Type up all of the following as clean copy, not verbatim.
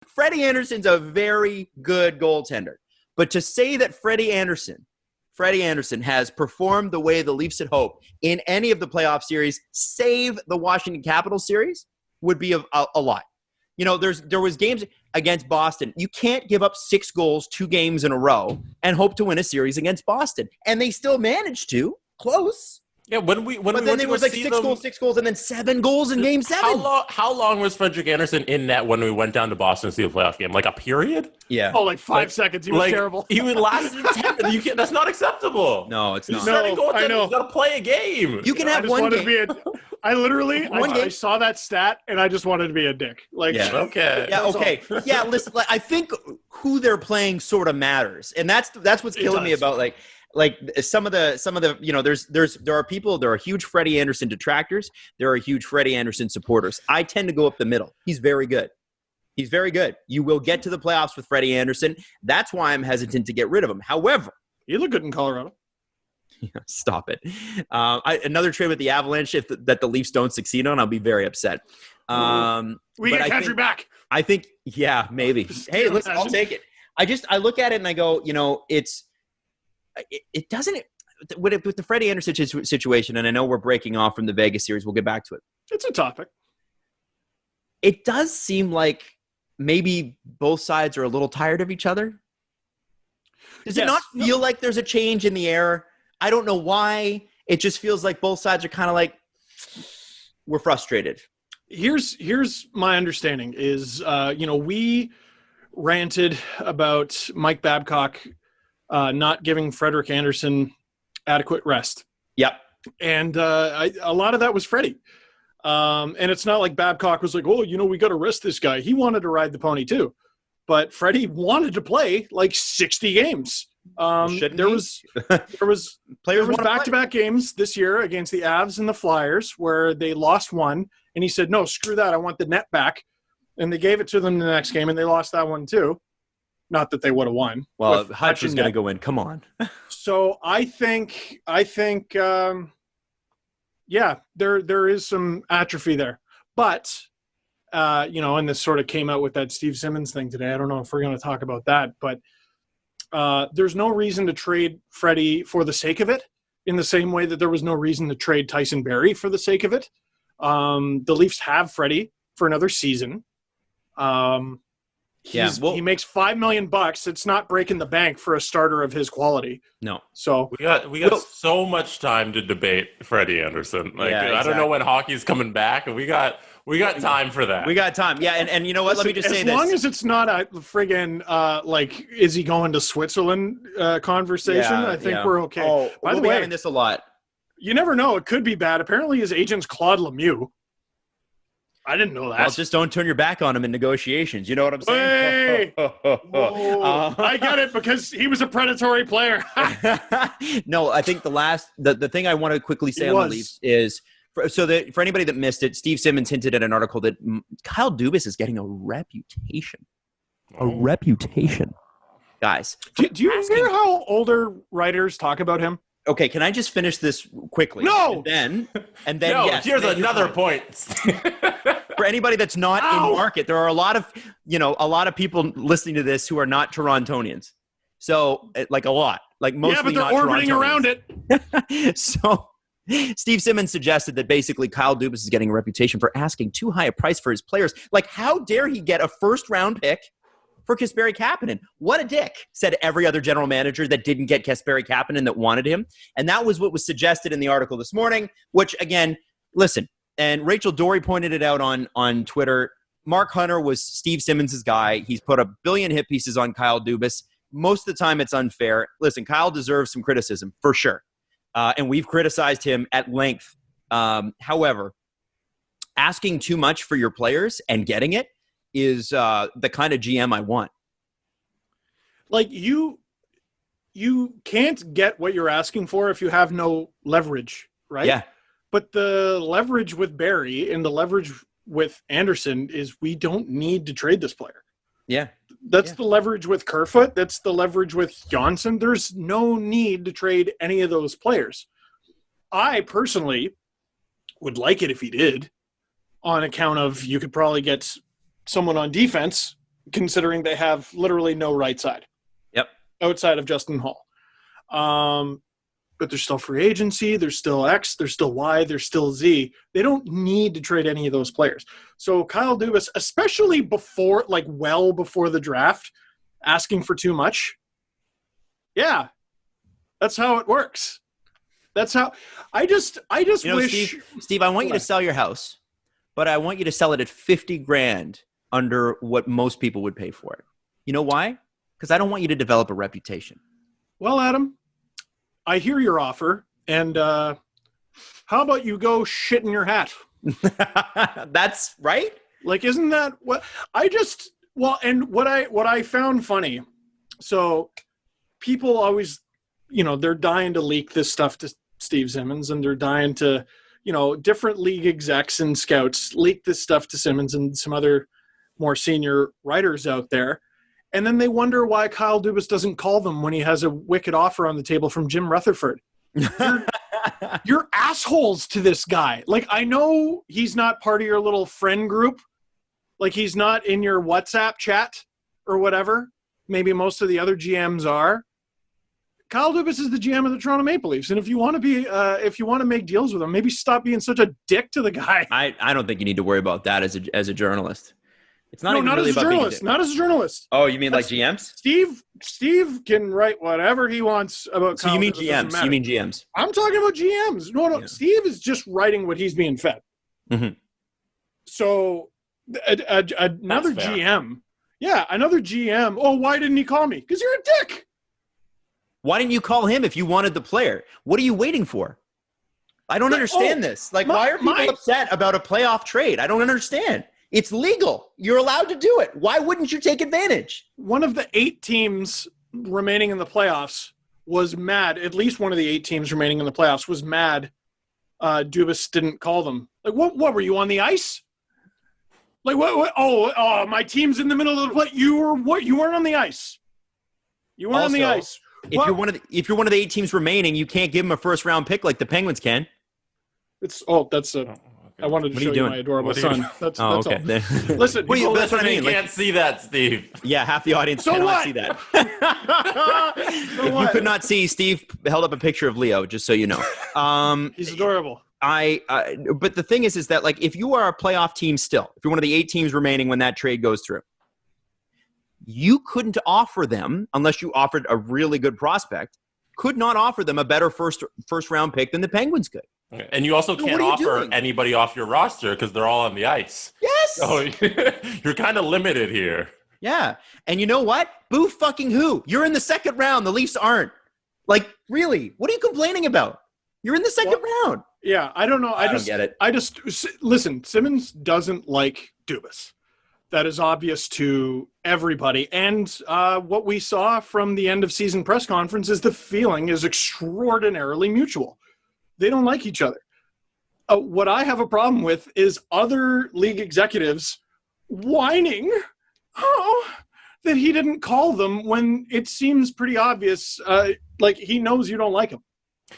Freddie Andersen's a very good goaltender. But to say that Freddie Andersen has performed the way the Leafs had hoped in any of the playoff series, save the Washington Capitals series, would be a lot. You know, there was games against Boston. You can't give up 6 goals 2 games in a row and hope to win a series against Boston. And they still managed to. Close. Yeah, when we but then there was like 6 goals, and then 7 goals in Game 7. How long was Frederik Andersen in net when we went down to Boston to see the playoff game? Like a period? Yeah. Oh, like 5 seconds. He was terrible. He would last 10. That's not acceptable. No, it's not. I know. You got to play a game. You can have one game. I saw that stat and I just wanted to be a dick. Like, yeah. Okay. Yeah. Okay. Yeah. Listen, I think who they're playing sort of matters, and that's what's killing me about like some of the you know, there are huge Freddie Andersen detractors. There are huge Freddie Andersen supporters. I tend to go up the middle. He's very good. You will get to the playoffs with Freddie Andersen. That's why I'm hesitant to get rid of him. However, he looked good in Colorado. Yeah, stop it. Another trade with the Avalanche that the Leafs don't succeed on, I'll be very upset. We get Kadri back. I think, yeah, maybe. Hey, listen, I'll take it. I look at it and I go, you know, it doesn't with the Freddie Andersen situation, and I know we're breaking off from the Vegas series. We'll get back to it. It's a topic. It does seem like maybe both sides are a little tired of each other. Does it not feel like there's a change in the air? I don't know why. It just feels like both sides are kind of like, we're frustrated. Here's my understanding is, we ranted about Mike Babcock not giving Frederik Andersen adequate rest. Yep. And a lot of that was Freddie. And it's not like Babcock was like, oh, we got to rest this guy. He wanted to ride the pony too. But Freddie wanted to play like 60 games. There was back-to-back games this year against the Avs and the Flyers where they lost one, and he said, no, screw that, I want the net back. And they gave it to them the next game, and they lost that one too. Not that they would have won. Well, Hutch is going to go in. Come on. So I think, there is some atrophy there. But, and this sort of came out with that Steve Simmons thing today. I don't know if we're going to talk about that, but there's no reason to trade Freddie for the sake of it, in the same way that there was no reason to trade Tyson Barrie for the sake of it. The Leafs have Freddie for another season. He makes $5 million. It's not breaking the bank for a starter of his quality. No. So we got so much time to debate Freddie Andersen. I don't know when hockey's coming back, and we got time for that. We got time. Yeah, and you know what? Let me just say this. As long as it's not a friggin' is he going to Switzerland conversation, I think we're okay. Oh, by the way, having this a lot. You never know. It could be bad. Apparently his agent's Claude Lemieux. I didn't know that. Well, just don't turn your back on him in negotiations. You know what I'm saying? Hey! I get it, because he was a predatory player. No, I think the thing I want to quickly say on the Leafs is, for anybody that missed it, Steve Simmons hinted at an article that Kyle Dubas is getting a reputation. A reputation. Guys. Do you hear how older writers talk about him? Okay, can I just finish this quickly? No! And then no, yes. Here's another point. For anybody that's not in market, there are a lot of people listening to this who are not Torontonians. So, like a lot. Like mostly yeah, but they're orbiting around it. So, Steve Simmons suggested that basically Kyle Dubas is getting a reputation for asking too high a price for his players. Like, how dare he get a first-round pick for Kasperi Kapanen? What a dick, said every other general manager that didn't get Kasperi Kapanen that wanted him. And that was what was suggested in the article this morning, which, again, listen, and Rachel Dory pointed it out on Twitter. Mark Hunter was Steve Simmons' guy. He's put a billion hit pieces on Kyle Dubas. Most of the time it's unfair. Listen, Kyle deserves some criticism, for sure. And we've criticized him at length. However, asking too much for your players and getting it is the kind of GM I want. Like, you can't get what you're asking for if you have no leverage, right? Yeah. But the leverage with Barrie and the leverage with Andersen is we don't need to trade this player. Yeah. That's the leverage with Kerfoot. That's the leverage with Johnson. There's no need to trade any of those players. I personally would like it if he did, on account of you could probably get someone on defense considering they have literally no right side. Yep. Outside of Justin Hall. But there's still free agency, there's still X, there's still Y, there's still Z. They don't need to trade any of those players. So Kyle Dubas, especially before, like well before the draft, asking for too much. Yeah, that's how it works. That's how I just wish. Steve, I want you to sell your house, but I want you to sell it at $50,000 under what most people would pay for it. You know why? Because I don't want you to develop a reputation. Well, Adam, I hear your offer, and how about you go shit in your hat? That's right. Like, isn't that what and what I found funny. So people always, they're dying to leak this stuff to Steve Simmons, and they're dying to, different league execs and scouts leak this stuff to Simmons and some other more senior writers out there. And then they wonder why Kyle Dubas doesn't call them when he has a wicked offer on the table from Jim Rutherford. You're assholes to this guy. Like, I know he's not part of your little friend group. Like, he's not in your WhatsApp chat or whatever. Maybe most of the other GMs are. Kyle Dubas is the GM of the Toronto Maple Leafs. And if you want to make deals with him, maybe stop being such a dick to the guy. I don't think you need to worry about that as a journalist. It's not not really as a journalist. Not as a journalist. Oh, you mean like GMs? Steve can write whatever he wants about. So you mean GMs? You mean GMs? I'm talking about GMs. No. Yeah. Steve is just writing what he's being fed. Mm-hmm. So another GM. Yeah, another GM. Oh, why didn't he call me? Because you're a dick. Why didn't you call him if you wanted the player? What are you waiting for? I don't understand this. Like, why are people upset about a playoff trade? I don't understand. It's legal. You're allowed to do it. Why wouldn't you take advantage? One of the 8 teams remaining in the playoffs was mad. At least one of the 8 teams remaining in the playoffs was mad. Dubas didn't call them. Like, what were you on the ice? Like, what? Oh, my team's in the middle of the play. You weren't on the ice. You weren't on the ice. If you're one of the 8 teams remaining, you can't give them a first round pick like the Penguins can. I wanted to show you my adorable son. That's okay. All. Listen, that's what I mean. You can't see that, Steve. Yeah, half the audience cannot see that. You could not see. Steve held up a picture of Leo, just so you know. He's adorable. But the thing is that, like, if you are a playoff team still, if you're one of the 8 teams remaining when that trade goes through, you couldn't offer them, unless you offered a really good prospect, could not offer them a better first round pick than the Penguins could. And you also can't offer anybody off your roster because they're all on the ice. Yes. So you're kind of limited here. Yeah. And you know what? Boo fucking who? You're in the second round. The Leafs aren't. Like, really? What are you complaining about? You're in the second round. Yeah, I don't know. I don't get it. Listen, Simmons doesn't like Dubas. That is obvious to everybody. And what we saw from the end of season press conference is the feeling is extraordinarily mutual. They don't like each other. What I have a problem with is other league executives whining that he didn't call them when it seems pretty obvious, like he knows you don't like him.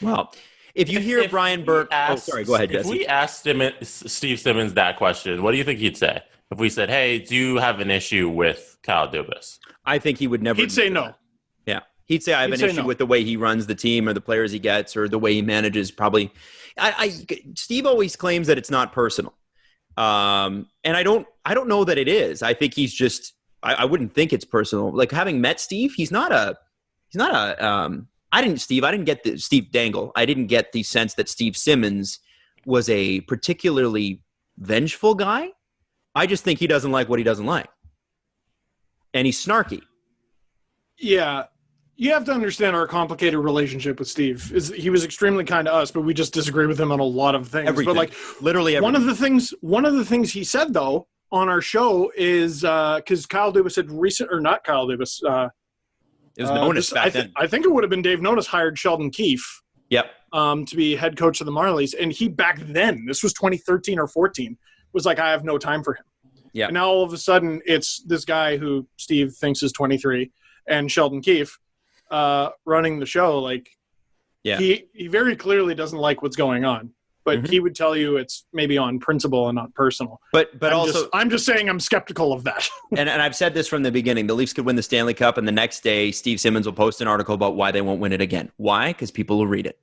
Well, if Brian Burke... sorry, go ahead, Jesse. If we asked Steve Simmons that question, what do you think he'd say? If we said, hey, do you have an issue with Kyle Dubas? I think he would never... He'd say no. Yeah. He'd say I have an issue with the way he runs the team or the players he gets or the way he manages probably. Steve always claims that it's not personal. And I don't know that it is. I think he's just, I wouldn't think it's personal. Like, having met Steve, I didn't get Steve Dangle. I didn't get the sense that Steve Simmons was a particularly vengeful guy. I just think he doesn't like what he doesn't like. And he's snarky. Yeah. You have to understand our complicated relationship with Steve. He was extremely kind to us, but we just disagree with him on a lot of things. Everything. But like, literally everything. One of the things he said though on our show is because Kyle Dubas had not Kyle Dubas. It was Nonis back then. I think it would have been Dave Nonis hired Sheldon Keefe. Yep. To be head coach of the Marlies, and he back then, this was 2013 or 14, was like, I have no time for him. Yeah. And now all of a sudden, it's this guy who Steve thinks is 23 and Sheldon Keefe running the show. Like, yeah, he very clearly doesn't like what's going on. but he would tell you it's maybe on principle and not personal. But also, I'm just saying I'm skeptical of that. and I've said this from the beginning. The Leafs could win the Stanley Cup, and the next day Steve Simmons will post an article about why they won't win it again. Why? Because people will read it.